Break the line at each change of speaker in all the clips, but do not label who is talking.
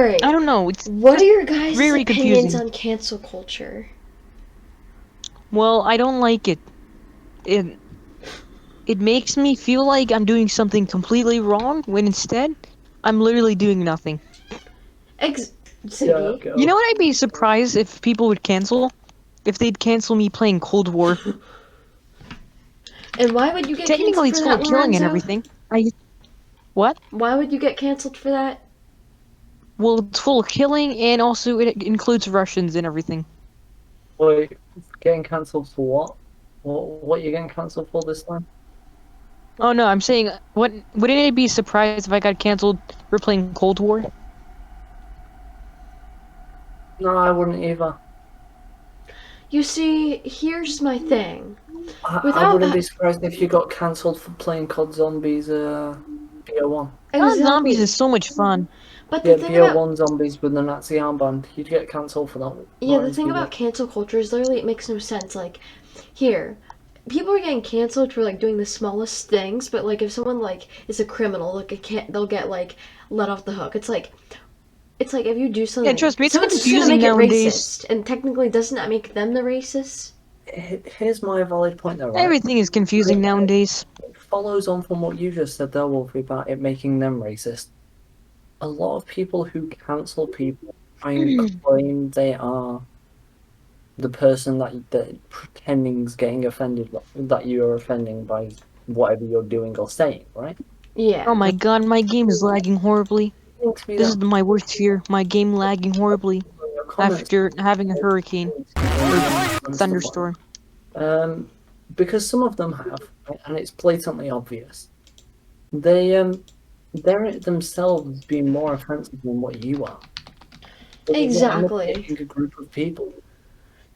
Alright.
I don't know. It's
What are
just
your guys'
very
opinions
confusing.
on cancel culture?
Well, I don't like it. It it makes me feel like I'm doing something completely wrong when instead I'm literally doing nothing.
Yeah,
Zippy.
You know
go.
what? I'd be surprised if people would cancel. If they'd cancel me playing Cold War.
And why would you get canceled
Technically,
for
it's full
that,
of killing and
Lorenzo?
everything. What?
Why would you get canceled for that?
Well, it's full of killing and also it includes Russians and everything.
Wait, getting cancelled for what? What are you getting cancelled for this time?
Oh no, I'm saying, wouldn't it be surprised if I got canceled for playing Cold War?
No, I wouldn't either.
You see, here's my thing.
I
Without
wouldn't be surprised if you got cancelled for playing COD Zombies BO1.
Zombies
exactly,
is so much fun.
but the
Yeah,
thing about
BO1 Zombies with the Nazi armband. You'd get cancelled for that.
yeah, the
Lorenzo,
thing
you
about
would.
cancel culture is literally it makes no sense. Like, here, people are getting canceled for like doing the smallest things, but like if someone like is a criminal, like they'll get like let off the hook. It's like if you do
Yeah,
something,
trust me, it's
someone's just gonna
confusing
make it
nowadays.
racist, and technically, doesn't that make them the racist?
Here's my valid point though, right?
Everything is confusing nowadays.
It follows on from what you just said there, Wolfie, about it making them racist. A lot of people who cancel people try and claim they are the person that pretending's getting offended, that you are offending by whatever you're doing or saying, right?
Oh
Yeah.
my god, my game is lagging horribly.
It to me
This
that
is my worst fear, my game lagging horribly
your comments
after having a hurricane or
and stuff like
thunderstorm.
because some of them have, right, and it's blatantly obvious. They're themselves being more offensive than what you are.
Exactly.
Manipulating a group of people.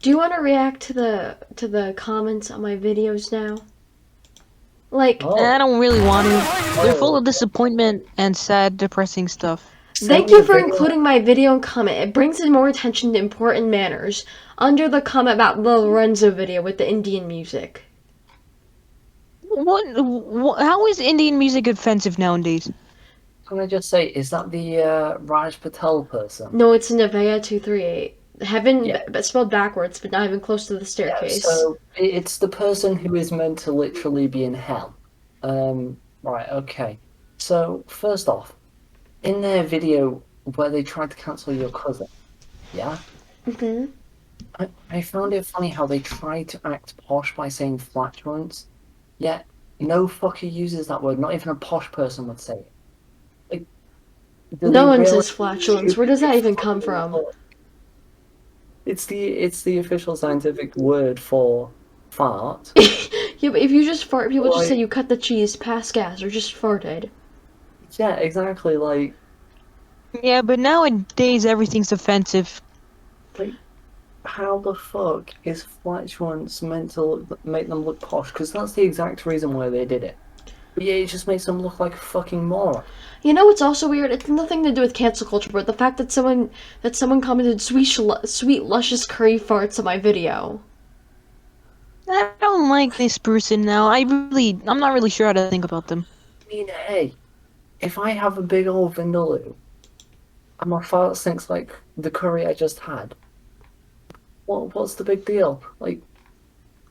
Do you want to react to the comments on my videos now? Like,
I
Oh,
don't really want to. They're full
oh.
of disappointment and sad, depressing stuff.
thank
Send me
you
a
for
video.
including my video and comment. It brings in more attention to important manners. Under the comment about the Lorenzo video with the Indian music.
What? How is Indian music offensive nowadays?
Can I just say, is that the Raj Patel person?
No, it's Nevea 238. Heaven,
Yeah.
spelled backwards, but not even close to the staircase.
So it's the person who is meant to literally be in hell. Right, okay. So first off, in their video where they tried to cancel your cousin, yeah,
Mhm.
I found it funny how they tried to act posh by saying flatulence, yet no fucker uses that word. Not even a posh person would say it. Like, do they
No one
really?
says flatulence. Where does that even come from?
It's the official scientific word for fart.
Yeah, but if you just fart, people just
Like,
say you cut the cheese, pass gas, or just farted.
yeah, exactly.
Yeah, but nowadays everything's offensive.
Like, how the fuck is flatulence meant to make them look posh? Because that's the exact reason why they did it. But yeah, it just makes them look like a fucking moron.
You know what's also weird? It's nothing to do with cancel culture, but the fact that someone commented sweet luscious curry farts on my video.
I don't like this person now. I'm not really sure how to think about them.
I mean, hey, if I have a big old vindaloo and my fart stinks like the curry I just had, what's the big deal? Like,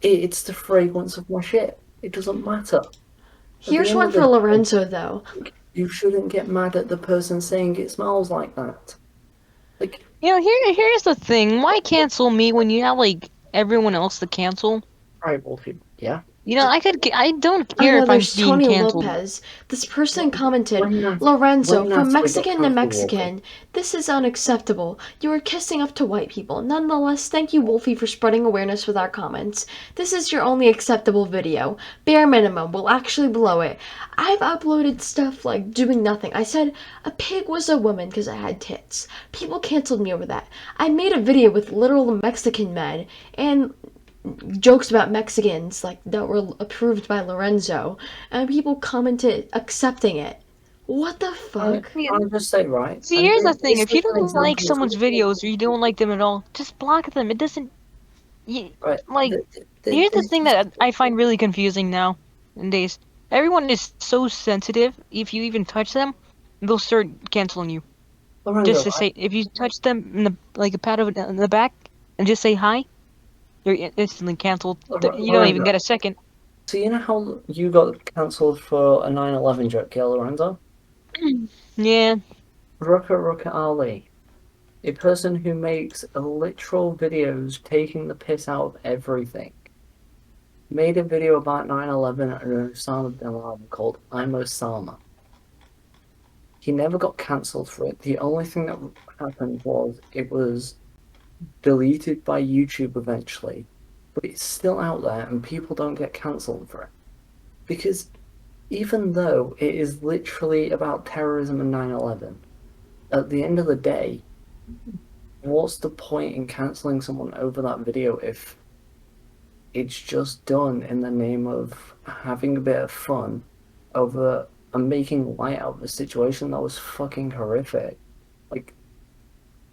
it's the fragrance of my shit. It doesn't matter.
Here's
end
one
of the
for
day,
Lorenzo though.
you shouldn't get mad at the person saying it smells like that. Like,
You know, here's the thing. Why cancel me when you have like everyone else to cancel?
right, Wolfie, yeah.
You know, I don't
Oh
care
no,
if I'm
there's
being
Tony
canceled.
Lopez. This person commented,
When
Lorenzo, from
Natalie got
Mexican to
cancelled, Wolfie,
Mexican, this is unacceptable. You are kissing up to white people. Nonetheless, thank you, Wolfie, for spreading awareness with our comments. This is your only acceptable video. Bare minimum, we'll actually blow it. I've uploaded stuff like doing nothing. I said a pig was a woman because I had tits. People canceled me over that. I made a video with literal Mexican men, and jokes about Mexicans like that were approved by Lorenzo, and people commented accepting it. What the fuck?
I'll just say, right,
See,
and
here's the thing.
this
If you
is an
don't like
example
someone's videos or you don't like them at all, just block them. It doesn't.
right,
Like, here's the thing that I find really confusing nowadays. Everyone is so sensitive. If you even touch them, they'll start canceling you.
Lorenzo,
Just to say, if you touch them in the like a pat in the back and just say hi, you're instantly canceled. You don't even
Lorenzo,
get a second.
so you know how you got cancelled for a 9/11 joke, yeah, Lorenzo?
Yeah.
Ruka Ali, a person who makes literal videos taking the piss out of everything, made a video about 9/11 and Osama bin Laden called I'm Osama. He never got cancelled for it. The only thing that happened was it was deleted by YouTube eventually, but it's still out there and people don't get cancelled for it. Because even though it is literally about terrorism and 9/11, at the end of the day, what's the point in cancelling someone over that video if it's just done in the name of having a bit of fun over and making light out of a situation that was fucking horrific? Like,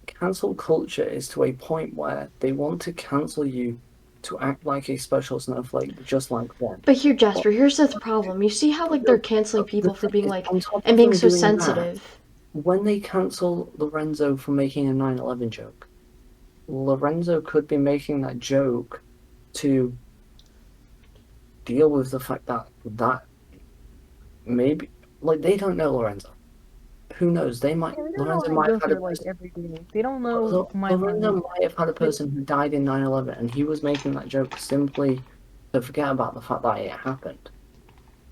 cancel culture is to a point where they want to cancel you to act like a special snowflake just like them.
But here,
But
Jasper, here's the problem. You see how like they're canceling
the
people for
thing
being
is,
like
on top
and
of
being
them
so
doing that,
sensitive.
when they cancel Lorenzo for making a 9/11 joke, Lorenzo could be making that joke to deal with the fact that maybe like they don't know Lorenzo. Who knows? They might
Yeah, they don't know
Lorenzo
I
might
go
have had a
through like
person.
every day. They don't know my
Lorenzo
life.
might have had a person who died in 9/11, and he was making that joke simply to forget about the fact that it happened.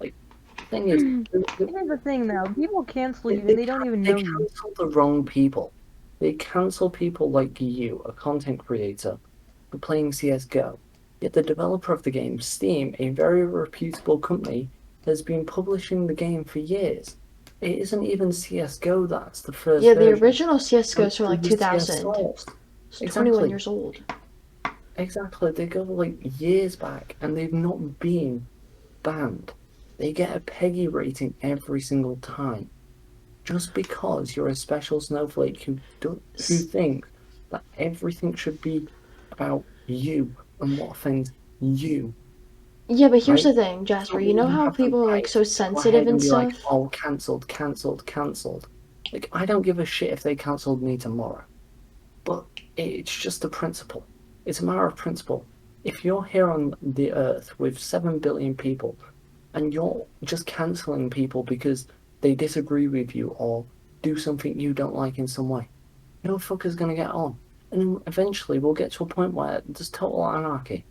Like, the thing is,
Here's the thing now. People cancel
They,
you
they,
and they don't even
they
know you.
cancel the wrong people. They cancel people like you, a content creator, for playing CSGO. Yet the developer of the game, Steam, a very reputable company, has been publishing the game for years. It isn't even CSGO that's the first
Yeah, the
version.
original CS:GO is from like
The CS
2000.
Source.
It's 21
Exactly.
years old.
Exactly. They go like years back and they've not been banned. They get a PEGI rating every single time. Just because you're a special snowflake who thinks that everything should be about you and what offends you,
Yeah, but here's
right?
the thing, Jasper.
Doesn't
You
mean
know
you
how
have the
people are like
right
so
to go
sensitive
ahead and
and
be like,
stuff?
oh, cancelled, cancelled, cancelled. Like, I don't give a shit if they cancelled me tomorrow, but it's just a principle. It's a matter of principle. If you're here on the earth with 7 billion people and you're just cancelling people because they disagree with you or do something you don't like in some way, no fucker's gonna get on. And then eventually we'll get to a point where there's total anarchy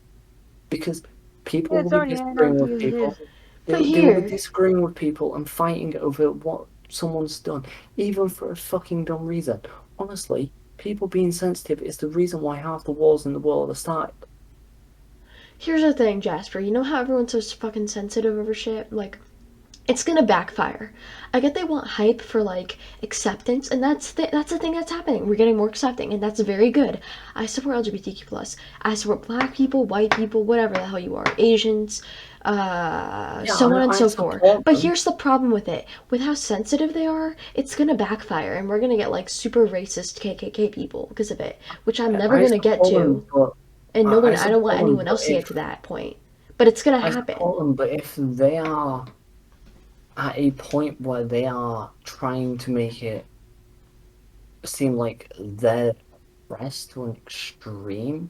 because people
Yeah,
will
it's
be
already
disagreeing
anarchy
with
as it
people.
is.
But
They will be
here,
disagreeing with people and fighting over what someone's done, even for a fucking dumb reason. Honestly, people being sensitive is the reason why half the wars in the world are started.
here's the thing, Jasper. You know how everyone's so fucking sensitive over shit? Like, it's gonna backfire. I get they want hype for like acceptance, and that's the thing that's happening. We're getting more accepting, and that's very good. I support LGBTQ plus. I support black people, white people, whatever the hell you are, Asians,
Yeah,
so on and
I
so forth.
support
But
them.
here's the problem with it: with how sensitive they are, it's gonna backfire, and we're gonna get like super racist KKK people because of it, which I'm never
I
gonna get
support them,
to,
but
and no one.
I
I don't want
support them,
anyone
but
else to get
if
to that point. But it's gonna
I
happen.
support them, but if they are at a point where they are trying to make it seem like they're pressed to an extreme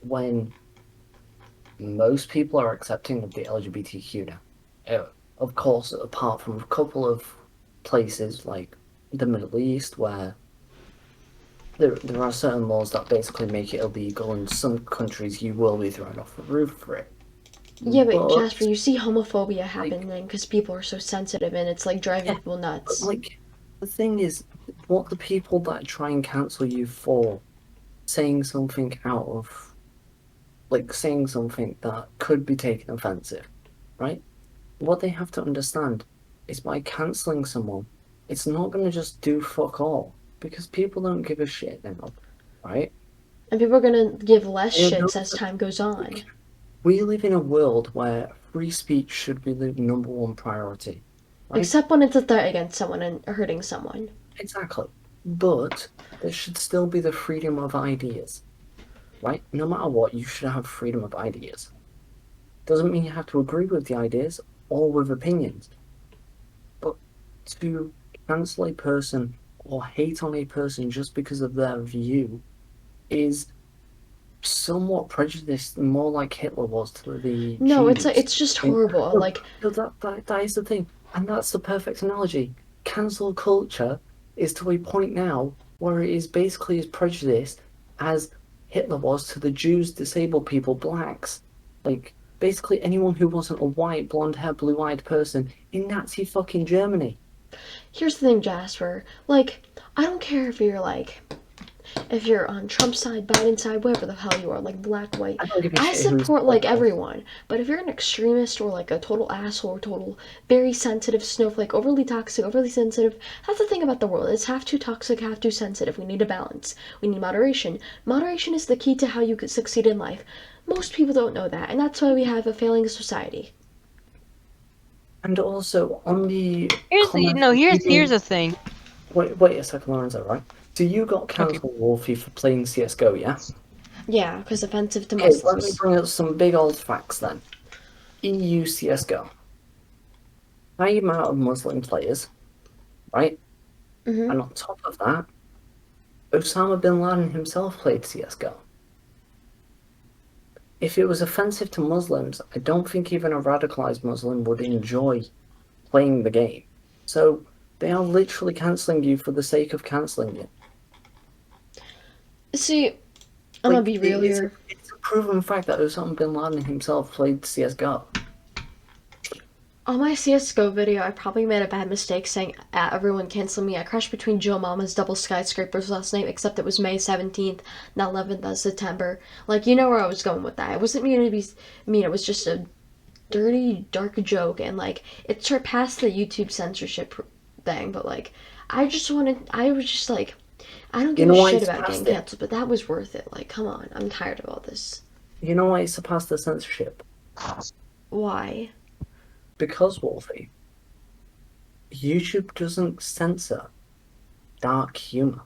when most people are accepting of the LGBTQ now. Of course, apart from a couple of places like the Middle East where there are certain laws that basically make it illegal. In some countries, you will be thrown off the roof for it.
Yeah, but
But
Jasper, you see homophobia
like,
happening because people are so sensitive and it's like driving
yeah,
people
but
nuts.
like the thing is, what the people that try and cancel you for saying something out of like saying something that could be taken offensive, right? What they have to understand is by canceling someone, it's not going to just do fuck all because people don't give a shit now, right?
And people are gonna give less
You know,
shits as time goes on.
like, we live in a world where free speech should be the number one priority, right?
Except when it's a threat against someone and hurting someone.
Exactly. But there should still be the freedom of ideas, right? No matter what, you should have freedom of ideas. Doesn't mean you have to agree with the ideas or with opinions, but to cancel a person or hate on a person just because of their view is somewhat prejudiced, more like Hitler was to the
No,
Jews.
it's just
I mean,
horrible.
no,
Like,
no, that is the thing, and that's the perfect analogy. Cancel culture is to a point now where it is basically as prejudiced as Hitler was to the Jews, disabled people, blacks. Like, basically anyone who wasn't a white, blonde-haired, blue-eyed person in Nazi fucking Germany.
here's the thing, Jasper. Like, I don't care if you're on Trump's side, Biden's side, whatever the hell you are, like black, white.
I don't give a
I
shit who's
support like
political.
everyone. But if you're an extremist or like a total asshole or total very sensitive snowflake, overly toxic, overly sensitive, that's the thing about the world. It's half too toxic, half too sensitive. We need a balance. We need moderation. Moderation is the key to how you could succeed in life. Most people don't know that, and that's why we have a failing society.
And also on the
Here's the
comment,
no. Here's the thing.
wait a second, Lorenzo, right? So you got
Okay.
cancelled, Wolfie, for playing CS:GO, yeah?
Yeah, because offensive to
Okay, let me
Muslims.
bring up some big old facts then. EU CS:GO. High amount of Muslim players, right?
Hmm.
And on top of that, Osama bin Laden himself played CS:GO. If it was offensive to Muslims, I don't think even a radicalized Muslim would enjoy playing the game. So they are literally cancelling you for the sake of cancelling you.
See, I'm gonna
Like
be real here.
it's a proven fact that Osama bin Laden himself played CS:GO.
On my CSGO video, I probably made a bad mistake saying everyone cancel me. I crashed between Joe Mama's double skyscrapers last night, except it was May 17th, not 11th of September. Like, you know where I was going with that. It wasn't mean to be mean, it was just a dirty, dark joke, and like, it surpassed the YouTube censorship thing, but like, I was just like, I don't
You
give a
know why
shit
he
about getting
surpassed it?
canceled, but that was worth it. Like, come on, I'm tired of all this.
You know why he surpassed the censorship?
Why?
Because, Wolfie, YouTube doesn't censor dark humor.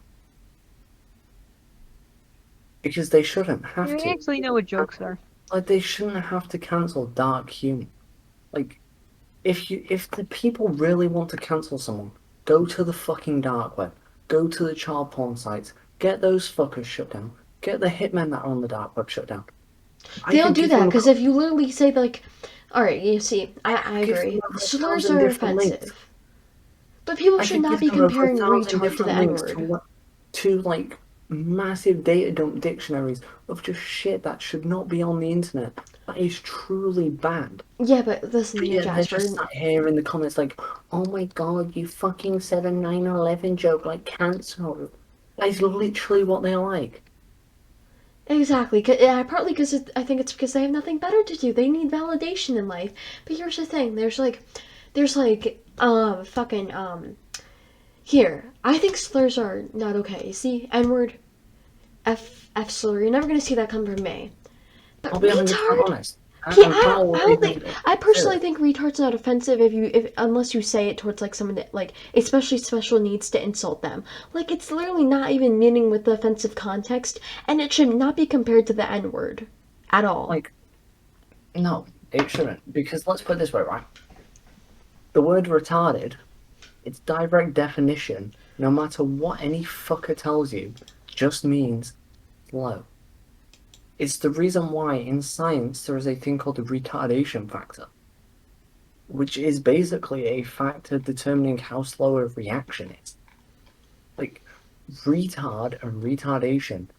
Because they shouldn't have
I
to.
actually know what jokes are.
Like, they shouldn't have to cancel dark humor. Like, if the people really want to cancel someone, go to the fucking dark web. Go to the child porn sites. Get those fuckers shut down. Get the hitmen that are on the dark web shut down. I
They don't
could
do
give
that
them
because if you literally say like, all right, you see, I
give them
agree.
over a
Slurs
thousand
are
different links.
offensive, but people
I
should
could
not
give
be
them over a
comparing
thousand
retard to the
different
N
links
word.
to like massive data dump dictionaries of just shit that should not be on the internet. That is truly bad.
Yeah, but listen
But
here,
yeah, they're just
Jasper.
sat here in the comments like, "Oh my god, you fucking said a 9/11 joke, like cancel." That is literally what they're like.
Exactly. Yeah, partly because I think it's because they have nothing better to do. They need validation in life. But here's the thing. Fucking Here, I think slurs are not okay. You see, N word, F slur. You're never gonna see that come from me.
I'll
But
be 100%
retard.
honest. And
I
probably
don't
even
think. I
consider
personally
it.
think retard's not offensive if unless you say it towards like someone that like especially special needs to insult them. Like it's literally not even meaning with the offensive context, and it should not be compared to the N word, at all.
Like, no, it shouldn't. Because let's put it this way, right? The word retarded, its direct definition, no matter what any fucker tells you, just means slow. It's the reason why in science there is a thing called the retardation factor, which is basically a factor determining how slow a reaction is. Like, retard and retardation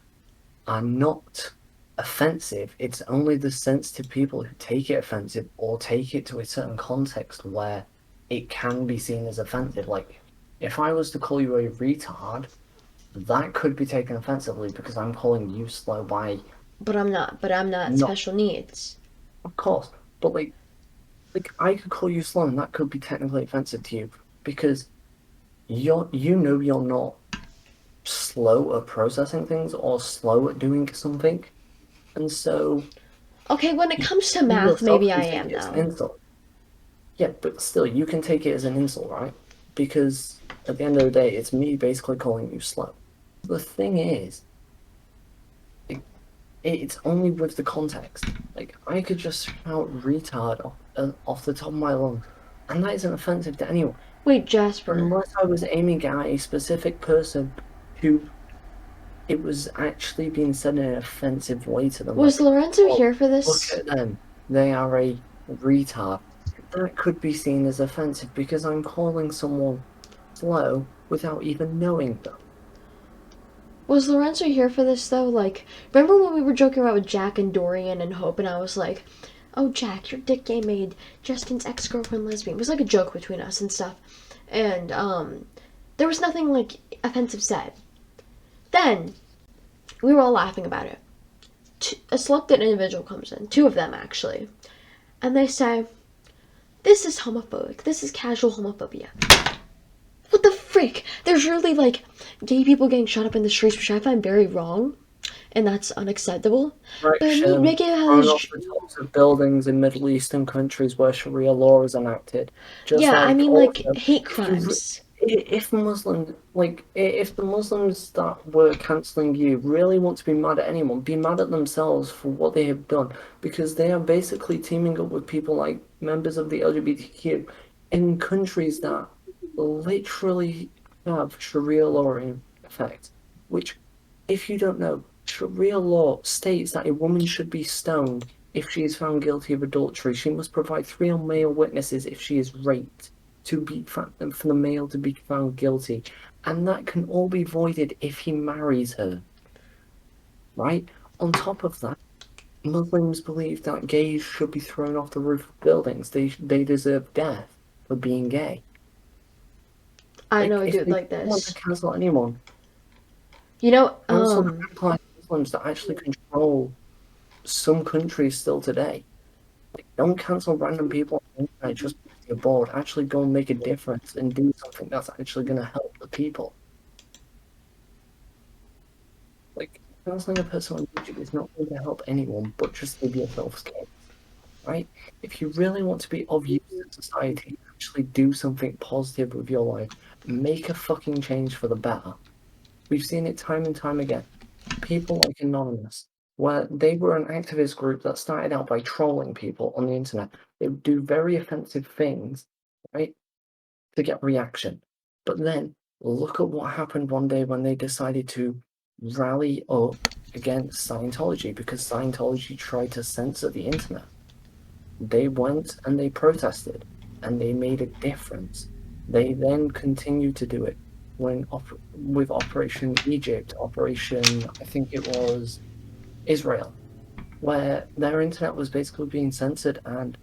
are not offensive. It's only the sensitive people who take it offensive or take it to a certain context where it can be seen as offensive. Like, if I was to call you a retard, that could be taken offensively because I'm calling you slow by
But I'm not. But I'm not
not,
special needs.
of course, but like I could call you slow and that could be technically offensive to you because you're not slow at processing things or slow at doing something. And so
Okay, when it comes to
you
math,
yourself
maybe
can
I
take
am
it as an
though.
insult. Yeah, but still, you can take it as an insult, right? Because at the end of the day, it's me basically calling you slow. The thing is, it's only with the context. Like, I could just shout retard off the top of my lungs, and that isn't offensive to anyone.
Wait, Jasper.
Unless I was aiming at a specific person who it was actually being said in an offensive way to them.
Was
Like,
Lorenzo
oh,
here for
look
this?
at them. They are a retard. That could be seen as offensive because I'm calling someone slow without even knowing them.
Was Lorenzo here for this though? Like, remember when we were joking about with Jack and Dorian and Hope, and I was like, "Oh, Jack, your dick game made Justin's ex-girlfriend lesbian." It was like a joke between us and stuff, and there was nothing like offensive said. Then we were all laughing about it. A selected individual comes in, two of them actually, and they say, "This is homophobic. This is casual homophobia." What the frick? There's really like gay people getting shot up in the streets, which I find very wrong, and that's unacceptable. But
Correction,
make it how
thrown off
there's
the tops of buildings in Middle Eastern countries where Sharia law is enacted. Just
yeah, I
like
mean like
also,
hate
if you
crimes.
if Muslims if the Muslims that were cancelling you really want to be mad at anyone, be mad at themselves for what they have done because they are basically teaming up with people like members of the LGBTQ in countries that literally have Sharia law in effect. Which, if you don't know, Sharia law states that a woman should be stoned if she is found guilty of adultery. She must provide three male witnesses if she is raped to be for the male to be found guilty, and that can all be voided if he marries her. Right? On top of that, Muslims believe that gays should be thrown off the roof of buildings. They deserve death for being gay.
I
Like
know a
if
dude
they
like
want to
this.
cancel anyone,
You know,
cancel the radicalized Muslims that actually control some countries still today. Like, don't cancel random people on the internet just because you're bored. Actually go and make a difference and do something that's actually going to help the people. Like, canceling a person on YouTube is not going to help anyone but just leave yourself scared, right? If you really want to be of use to society, actually do something positive with your life. Make a fucking change for the better. We've seen it time and time again. People like Anonymous, where they were an activist group that started out by trolling people on the internet. They would do very offensive things, right, to get reaction. But then look at what happened one day when they decided to rally up against Scientology because Scientology tried to censor the internet. They went and they protested and they made a difference. They then continued to do it when with Operation Egypt, Operation, I think it was Israel, where their internet was basically being censored. And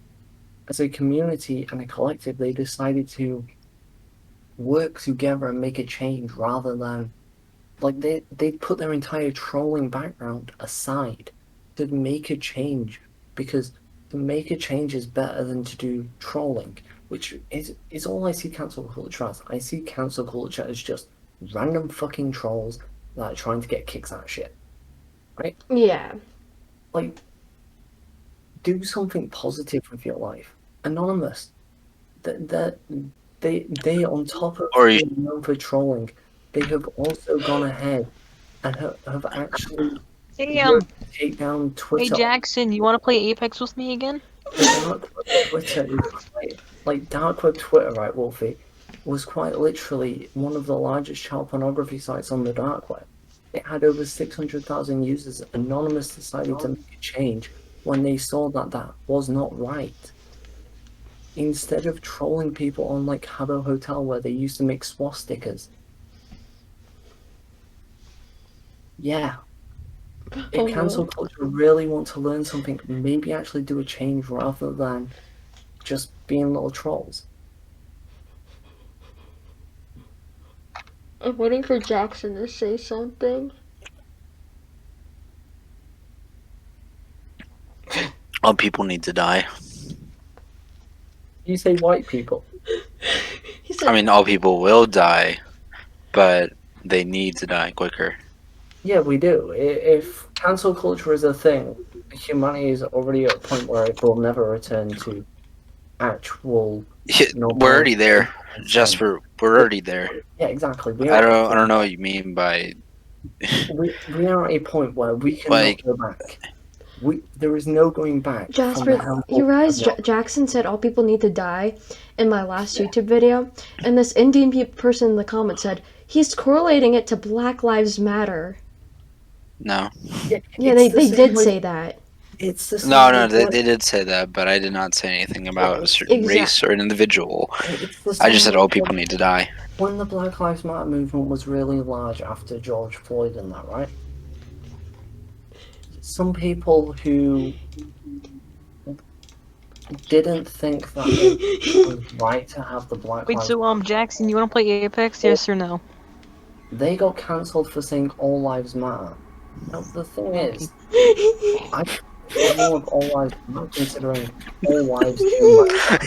as a community and a collective, they decided to work together and make a change rather than like they put their entire trolling background aside to make a change because to make a change is better than to do trolling, which is all I see cancel culture as. I see cancel culture as just random fucking trolls that are trying to get kicks out of shit, right?
yeah.
Like, do something positive with your life. Anonymous, that they on top of
Or you,
being known for trolling, they have also gone ahead and have actually
Hey,
worked to take down
hey
Twitter.
Jackson, you want to play Apex with me again?
Dark web Twitter is quite like dark web Twitter, right, Wolfie, was quite literally one of the largest child pornography sites on the dark web. It had over 600,000 users. Anonymous decided to make a change when they saw that that was not right. Instead of trolling people on like Habbo Hotel where they used to make swastikas. Yeah, if
Oh
cancel
no.
culture really want to learn something, maybe actually do a change rather than just being little trolls.
I'm waiting for Jackson to say something.
all people need to die.
You say white people.
He
I
said,
mean, all people will die, but they need to die quicker.
Yeah, we do. If cancel culture is a thing, humanity is already at a point where it will never return to actual
We're already
normality.
there,
100%.
Jasper. We're already there.
Yeah, exactly. We are
I don't know what you mean by
we are at a point where we cannot
like
go back. There is no going back from the
Jasper,
hell.
you realize Jackson said all people need to die in my last YouTube video, and this Indian person in the comments said he's correlating it to Black Lives Matter.
No.
Yeah, they did say that.
It's the same.
No, they did say that, but I did not say anything about a certain
Exact-
race or an individual.
It's the
I just
same
said all
like
people need to die.
when the Black Lives Matter movement was really large after George Floyd and that, right? Some people who didn't think that it was right to have the Black
Wait,
Lives
so Jackson, you want to play Apex? Yes or no?
they got cancelled for saying all lives matter. Now the thing is, I don't know if all lives matter considering all lives do matter.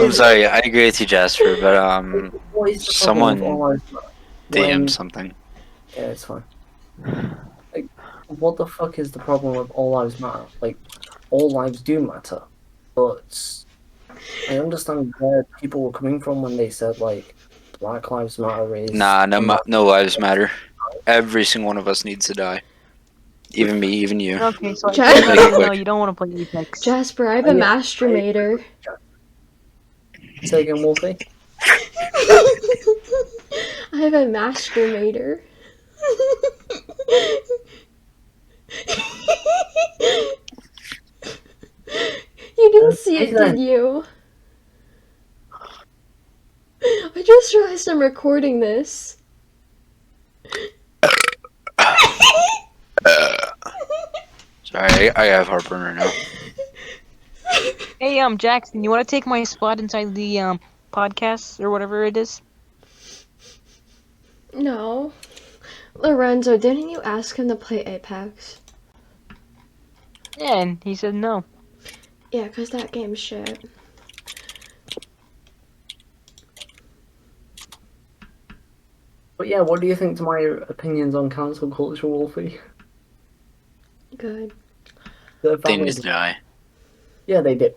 I'm sorry, I agree with you, Jasper, but
What is the problem with all
someone
lives matter?
DM something.
Yeah, it's fine. Like, what the fuck is the problem with all lives matter? Like, all lives do matter, but I understand where people were coming from when they said like Black Lives Matter is
Nah, no lives matter. Every single one of us needs to die. Even me, even you.
Okay, so I
Jack-
think
Make it
no,
quick.
you don't want to play Apex.
Jasper, I have a
Oh, yeah.
masturbator.
Say again, Wolfie.
I have a masturbator. You didn't see it, did you? I just realized I'm recording this.
Sorry, I have heartburn right now.
Hey, Jackson, you want to take my spot inside the podcast or whatever it is?
No. Lorenzo, didn't you ask him to play Apex?
Yeah, and he said no.
Yeah, 'cause that game's shit.
But yeah, what do you think to my opinions on cancel culture, Wolfie?
Good.
They're
They need
valid.
to die.
Yeah, they did.